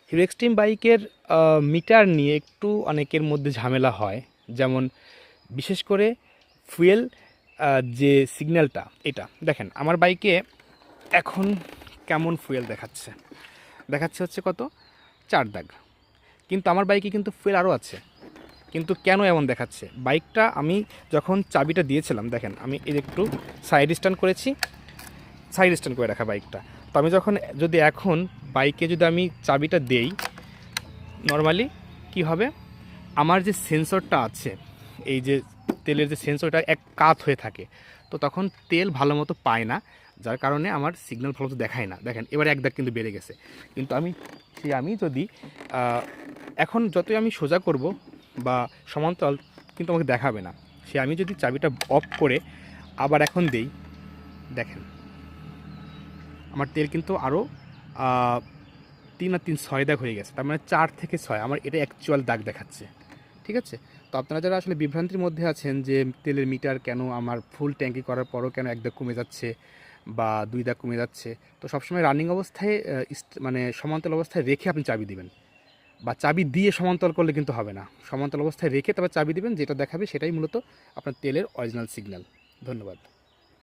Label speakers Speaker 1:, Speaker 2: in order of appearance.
Speaker 1: Hero extreme বাইকের metre নিয়ে একটু অনেকের মধ্যে ঝামেলা হয়। যেমন বিশেষ করে ফুয়েল যে সিগন্যালটা, এটা দেখেন আমার বাইকে এখন কেমন ফুয়েল দেখাচ্ছে। দেখাচ্ছে হচ্ছে কত, 4 দাগ। কিন্তু আমার বাইকে কিন্তু ফুয়েল আরও আছে, কিন্তু কেন এমন দেখাচ্ছে? বাইকটা আমি যখন চাবিটা দিয়েছিলাম, দেখেন আমি এই একটু সাইড স্ট্যান্ড করেছি, সাইড স্ট্যান্ড করে রাখা বাইকটা। তো আমি যখন যদি এখন বাইকে যদি আমি চাবিটা দেই নর্মালি কি হবে, আমার যে সেন্সরটা আছে, এই যে তেলের যে সেন্সরটা এক কাত হয়ে থাকে, তো তখন তেল ভালো মতো পায় না, যার কারণে আমার সিগন্যাল ভালো মতো দেখায় না। দেখেন এবার 1 দাগ কিন্তু বেড়ে গেছে। কিন্তু আমি যদি এখন যতই আমি সোজা করব বা সমান্তরাল, কিন্তু আমাকে দেখাবে না। আমি যদি চাবিটা অফ করে আবার এখন দেই, দেখেন আমার তেল কিন্তু আরও 3 আর 3 6 দাগ হয়ে গেছে। তার মানে 4 থেকে 6 আমার এটা অ্যাকচুয়াল দাগ দেখাচ্ছে। ঠিক আছে? তো আপনারা যারা আসলে বিভ্রান্তির মধ্যে আছেন যে তেলের মিটার কেন আমার ফুল ট্যাঙ্কি করার পরও কেন 1 দাগ কমে যাচ্ছে বা 2 দাগ কমে যাচ্ছে, তো সবসময় রানিং অবস্থায় মানে সমান্তরাল অবস্থায় রেখে আপনি চাবি দিবেন, বা চাবি দিয়ে সমান্তরাল করলে কিন্তু হবে না। সমান্তরাল অবস্থায় রেখে তারপর চাবি দিবেন, যেটা দেখাবে সেটাই মূলত আপনার তেলের অরিজিনাল সিগন্যাল। ধন্যবাদ।